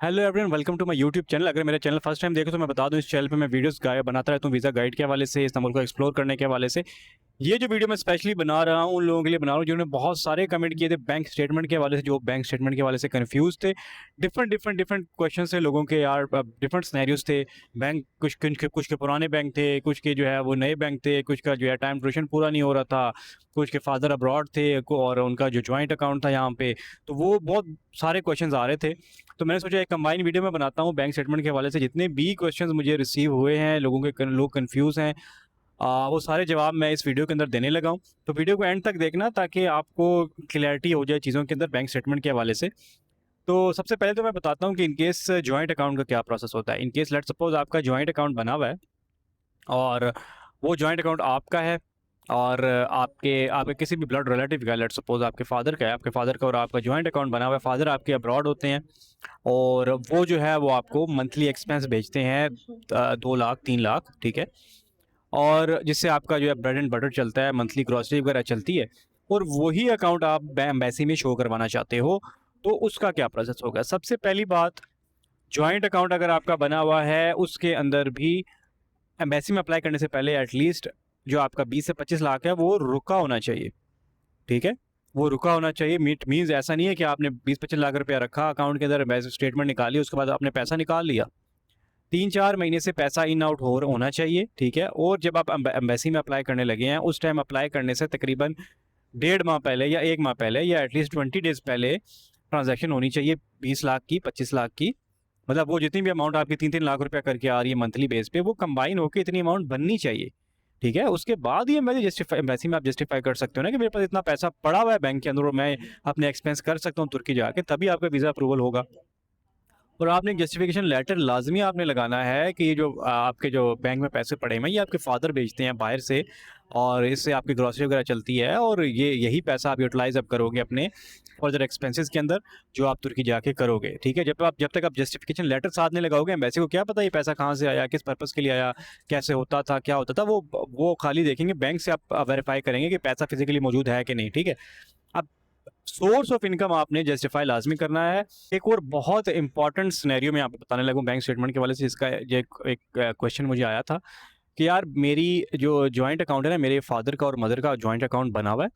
Hello everyone, welcome to my YouTube channel. अगर मेरा channel first time देखो तो मैं बता दूं, इस चैनल पे मैं वीडियोस बनाता रहता हूँ वीज़ा गाइड के हवाले से, इस नंबर को एक्सप्लोर करने के हवाले से। ये जो वीडियो मैं स्पेशली बना रहा हूँ उन लोगों के लिए बना रहा हूँ जिन्होंने बहुत सारे कमेंट किए थे बैंक स्टेटमेंट के हवाले से, जो बैंक स्टेटमेंट के हवाले से कंफ्यूज थे। डिफरेंट क्वेश्चन थे लोगों के यार, डिफरेंट सिनेरियोज थे। बैंक कुछ के पुराने बैंक थे, कुछ के जो है वो नए बैंक थे, कुछ का जो है टाइम ड्यूरेशन पूरा नहीं हो रहा था, कुछ के फादर अब्रॉड थे और उनका जो ज्वाइंट अकाउंट था यहाँ पे। तो वो बहुत सारे क्वेश्चन आ रहे थे। तो मैंने सोचा एक कंबाइन वीडियो में बनाता हूँ बैंक स्टेटमेंट के हवाले से। जितने भी क्वेश्चंस मुझे रिसीव हुए हैं, लोग कंफ्यूज हैं, वो सारे जवाब मैं इस वीडियो के अंदर देने लगा हूँ। तो वीडियो को एंड तक देखना ताकि आपको क्लैरिटी हो जाए चीज़ों के अंदर बैंक स्टेटमेंट के हवाले से। तो सबसे पहले तो मैं बताता हूँ कि इनकेस जॉइंट अकाउंट का क्या प्रोसेस होता है। इनकेस लेट सपोज आपका जॉइंट अकाउंट बना हुआ है और वो जॉइंट अकाउंट आपका है और आपके आपके किसी भी ब्लड रिलेटिव का, लेट सपोज आपके फादर का है, आपके फादर का और आपका जॉइंट अकाउंट बना हुआ है। फादर आपके अब्रॉड होते हैं और वो जो है वो आपको मंथली एक्सपेंस भेजते हैं 2 लाख 3 लाख, ठीक है। और जिससे आपका जो है ब्रेड एंड बटर चलता है, मंथली ग्रॉसरी वगैरह चलती है। और वही अकाउंट आप एम्बेसी में शो करवाना चाहते हो, तो उसका क्या प्रोसेस होगा। सबसे पहली बात, जॉइंट अकाउंट अगर आपका बना हुआ है उसके अंदर भी एम्बेसी में अप्लाई करने से पहले एटलीस्ट जो आपका 20 से 25 लाख है वो रुका होना चाहिए, ठीक है। वो रुका होना चाहिए। मीन्स ऐसा नहीं है कि आपने 20-25 लाख रुपया रखा अकाउंट के अंदर, स्टेटमेंट निकाली, उसके बाद आपने पैसा निकाल लिया। 3-4 महीने से पैसा इन आउट होना चाहिए, ठीक है। और जब आप एम्बेसी में अप्लाई करने लगे हैं, उस टाइम अप्लाई करने से तकरीबन 1.5 माह पहले या 1 माह पहले या एटलीस्ट 20 डेज पहले ट्रांजैक्शन होनी चाहिए 20 लाख की, 25 लाख की। मतलब वो जितनी भी अमाउंट आपकी 3-3 लाख रुपया करके आ रही है मंथली बेस पे, वो कंबाइन होकर इतनी अमाउंट बननी चाहिए, ठीक है। उसके बाद ही मैं जस्टिफाई एम्बेसी में आप जस्टिफाई कर सकते हो ना कि मेरे पास इतना पैसा पड़ा हुआ है बैंक के अंदर और मैं अपने एक्सपेंस कर सकता हूँ तुर्की जाके, तभी आपका वीज़ा अप्रूवल होगा। और आपने एक जस्टिफिकेशन लेटर लाजमी आपने लगाना है कि ये जो आपके जो बैंक में पैसे पड़े हुए हैं ये आपके फादर भेजते हैं बाहर से, और इससे आपकी ग्रॉसरी वगैरह चलती है, और यही पैसा आप यूटिलाइज अब करोगे अपने फर्दर एक्सपेंसेस के अंदर जो आप तुर्की जाके करोगे, ठीक है। जब तक आप जस्टिफिकेशन लेटर साथ नहीं लगाओगे, एम्बेसी को क्या पता ये पैसा कहाँ से आया, किस पर्पज़ के लिए आया, कैसे होता था, क्या होता था। वो खाली देखेंगे, बैंक से आप वेरीफाई करेंगे कि पैसा फिजिकली मौजूद है कि नहीं, ठीक है। अब सोर्स ऑफ इनकम आपने जस्टिफाई लाजमी करना है। एक और बहुत इंपॉर्टेंट सिनेरियो में आपको बताने लगूँ बैंक स्टेटमेंट के वाले से, इसका ये एक क्वेश्चन मुझे आया था कि यार मेरी जो जॉइंट अकाउंट है ना, मेरे फादर का और मदर का जॉइंट अकाउंट बना हुआ है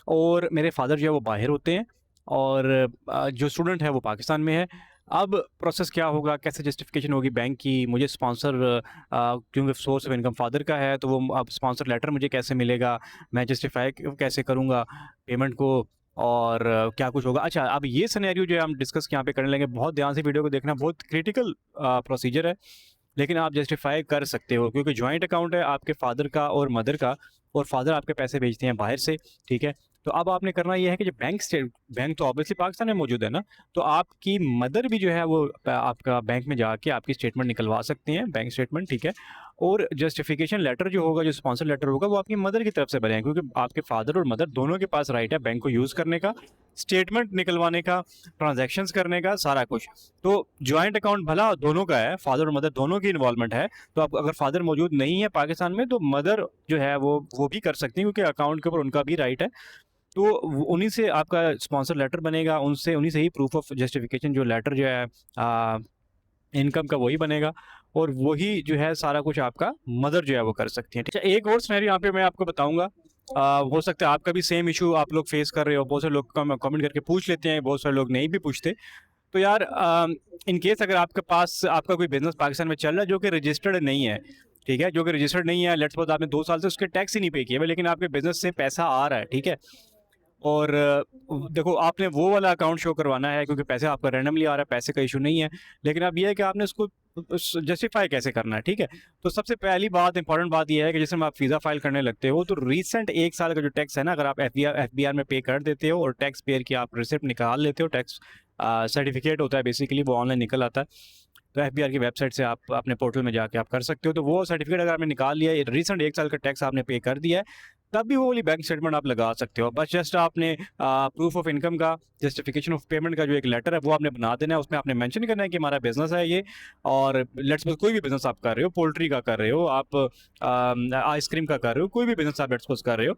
और मेरे फादर जो है वो बाहर होते हैं और जो स्टूडेंट है वो पाकिस्तान में है। अब प्रोसेस क्या होगा, कैसे जस्टिफिकेशन होगी बैंक की, मुझे स्पॉन्सर क्योंकि सोर्स ऑफ इनकम फादर का है तो वो अब स्पॉन्सर लेटर मुझे कैसे मिलेगा, मैं जस्टिफाई कैसे करूँगा पेमेंट को, और क्या कुछ होगा। अच्छा, अब ये सिनेरियो जो है हम डिस्कस यहाँ पे करने लगे, बहुत ध्यान से वीडियो को देखना, बहुत क्रिटिकल प्रोसीजर है, लेकिन आप जस्टिफाई कर सकते हो क्योंकि जॉइंट अकाउंट है आपके फादर का और मदर का, और फादर आपके पैसे भेजते हैं बाहर से, ठीक है। तो अब आपने करना ये है कि जो बैंक तो ऑब्वियसली पाकिस्तान में मौजूद है ना, तो आपकी मदर भी जो है वो आपका बैंक में जाके आपकी स्टेटमेंट निकलवा सकती हैं, बैंक स्टेटमेंट, ठीक है। और जस्टिफिकेशन लेटर जो होगा, जो स्पॉन्सर लेटर होगा, वो आपकी मदर की तरफ से बनेगा क्योंकि आपके फादर और मदर दोनों के पास राइट है बैंक को यूज़ करने का, स्टेटमेंट निकलवाने का, ट्रांजैक्शंस करने का, सारा कुछ। तो जॉइंट अकाउंट भला दोनों का है, फादर और मदर दोनों की इन्वॉल्वमेंट है। तो अब अगर फादर मौजूद नहीं है पाकिस्तान में तो मदर जो है वो भी कर सकती है क्योंकि अकाउंट के ऊपर उनका भी राइट है। तो उन्हीं से आपका स्पॉन्सर लेटर बनेगा, उन्हीं से ही प्रूफ ऑफ जस्टिफिकेशन जो लेटर जो है इनकम का वही बनेगा, और वही जो है सारा कुछ आपका मदर जो है वो कर सकती है। अच्छा, एक और सिनेरियो यहाँ पे मैं आपको बताऊंगा। हो सकता है आपका भी सेम इशू आप लोग फेस कर रहे हो, बहुत सारे लोग कमेंट करके पूछ लेते हैं, बहुत सारे लोग नहीं भी पूछते। तो यार इन केस अगर आपके पास आपका कोई बिजनेस पाकिस्तान में चल रहा है जो कि रजिस्टर्ड नहीं है, ठीक है, जो कि रजिस्टर्ड नहीं है, लेट्स सपोज आपने 2 साल से उसके टैक्स ही नहीं पे किया, लेकिन आपके बिजनेस से पैसा आ रहा है, ठीक है। और देखो आपने वो वाला अकाउंट शो करवाना है क्योंकि पैसे आपका रैंडमली आ रहा है, पैसे का इशू नहीं है, लेकिन अब ये है कि आपने उसको जस्टिफाई कैसे करना है, ठीक है। तो सबसे पहली बात, इंपॉर्टेंट बात ये है कि जैसे आप वीज़ा फाइल करने लगते हो तो रीसेंट 1 साल का जो टैक्स है ना, अगर आप एफबीआर में पे कर देते हो और टैक्स पेयर की आप रिसिप्ट निकाल लेते हो, टैक्स सर्टिफिकेट होता है बेसिकली, वो ऑनलाइन निकल आता है। तो एफबीआर की वेबसाइट से आप अपने पोर्टल में जाके आप कर सकते हो। तो वो सर्टिफिकेट अगर आपने निकाल लिया है, रीसेंट 1 साल का टैक्स आपने पे कर दिया है, तब भी वो वाली बैंक स्टेटमेंट आप लगा सकते हो। बस जस्ट आपने प्रूफ ऑफ इनकम का, जस्टिफिकेशन ऑफ पेमेंट का जो एक लेटर है वो आपने बना देना है, उसमें आपने मेंशन करना है कि हमारा बिजनेस है ये, और लेट्स सपोज कोई भी बिजनेस आप कर रहे हो, पोल्ट्री का कर रहे हो आप, आइसक्रीम का कर रहे हो, कोई भी बिजनेस आप लेट्स सपोज कर रहे हो,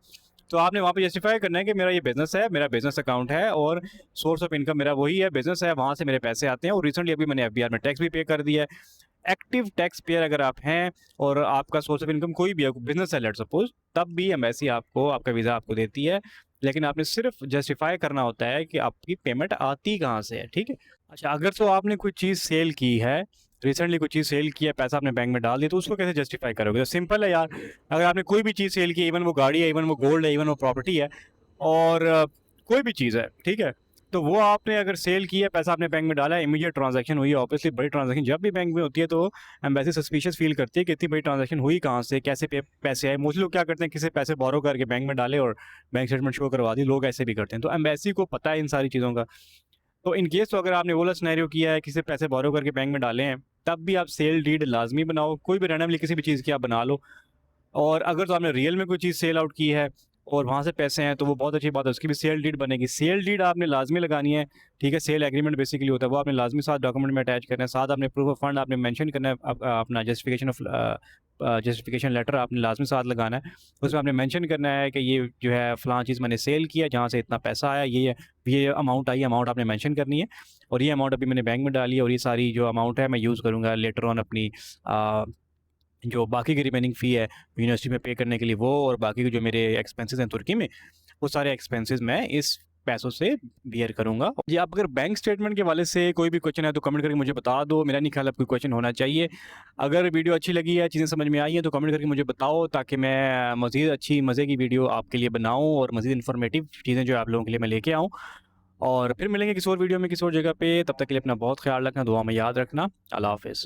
तो आपने वहाँ पे जस्टिफाई करना है कि मेरा ये बिज़नेस है, मेरा बिज़नेस अकाउंट है और सोर्स ऑफ इनकम मेरा वही है, बिज़नेस है, वहाँ से मेरे पैसे आते हैं और रिसेंटली अभी मैंने एफबीआर में टैक्स भी पे कर दिया है। एक्टिव टैक्स पेयर अगर आप हैं और आपका सोर्स ऑफ इनकम कोई भी है, बिज़नेस है लेट्स सपोज़, तब भी एम्बेसी आपको आपका वीज़ा आपको देती है। लेकिन आपने सिर्फ़ जस्टिफाई करना होता है कि आपकी पेमेंट आती कहाँ से है, ठीक है? अच्छा, अगर तो आपने कोई चीज़ सेल की है, रिसेंटली कोई चीज़ सेल की है, पैसा आपने बैंक में डाल दिया, तो उसको कैसे जस्टिफाई करोगे? तो सिंपल है यार, अगर आपने कोई भी चीज़ सेल की है, इवन वो गाड़ी है, इवन वो गोल्ड है, इवन वो प्रॉपर्टी है और कोई भी चीज़ है, ठीक है? तो वो आपने अगर सेल की है, पैसा आपने बैंक में डाला है, इमीडिएट ट्रांज़ैक्शन हुई है, ऑब्वियसली बड़ी ट्रांज़ैक्शन जब भी बैंक में होती है तो एम्बेसी सस्पिशियस फ़ील करती है कि इतनी बड़ी ट्रांज़ैक्शन हुई कहाँ से, कैसे पैसे आए? मोस्टली लोग क्या करते हैं, किसी से पैसे बोरो करके बैंक में डाले और बैंक स्टेटमेंट शो करवा दी, लोग ऐसे भी करते हैं। तो एम्बेसी को पता है इन सारी चीज़ों का। तो इन केस तो अगर आपने वो वाला सिनेरियो किया है, किसी से पैसे बोरो करके बैंक में डाले हैं, तब भी आप सेल डीड लाज़मी बनाओ, कोई भी रैंडमली किसी भी चीज़ की आप बना लो। और अगर तो आपने रियल में कोई चीज़ सेल आउट की है और वहाँ से पैसे हैं, तो वो बहुत अच्छी बात है, उसकी भी सेल डीड बनेगी। सेल डीड आपने लाज़मी लगानी है, ठीक है? सेल एग्रीमेंट बेसिकली होता है, वो आपने लाज़मी साथ डॉक्यूमेंट में अटैच करना है। साथ आपने प्रूफ ऑफ फंड आपने मेंशन करना है, अपना जस्टिफिकेशन लेटर आपने लाज़मी साथ लगाना है। उसमें आपने मेंशन करना है कि ये जो है फ़लाँ चीज़ मैंने सेल किया, जहाँ से इतना पैसा आया, ये अमाउंट आई, अमाउंट आपने मेंशन करनी है और ये अमाउंट अभी मैंने बैंक में डाली है और ये सारी जो अमाउंट है मैं यूज़ करूँगा लेटर ऑन अपनी अ जो बाकी की रिमेनिंग फ़ी है यूनिवर्सिटी में पे करने के लिए वो और बाकी के जो मेरे एक्सपेंसेस हैं तुर्की में, वो सारे एक्सपेंसेस मैं इस पैसों से बियर करूँगा। जी, आप अगर बैंक स्टेटमेंट के हवाले से कोई भी क्वेश्चन है तो कमेंट करके मुझे बता दो। मेरा नहीं ख्याल अब कोई क्वेश्चन होना चाहिए। अगर वीडियो अच्छी लगी है, चीज़ें समझ में आई हैं तो कमेंट करके मुझे बताओ ताकि मैं मज़ीद अच्छी मज़े की वीडियो आपके लिए बनाऊँ और मज़ीद इन्फॉर्मेटिव चीज़ें जो है आप लोगों के लिए मैं लेके आऊँ। और फिर मिलेंगे किसी और वीडियो में किसी और जगह पे, तब तक के लिए अपना बहुत ख़्याल रखना, दुआ में याद रखना। अल्लाह हाफ़िज़।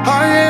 I am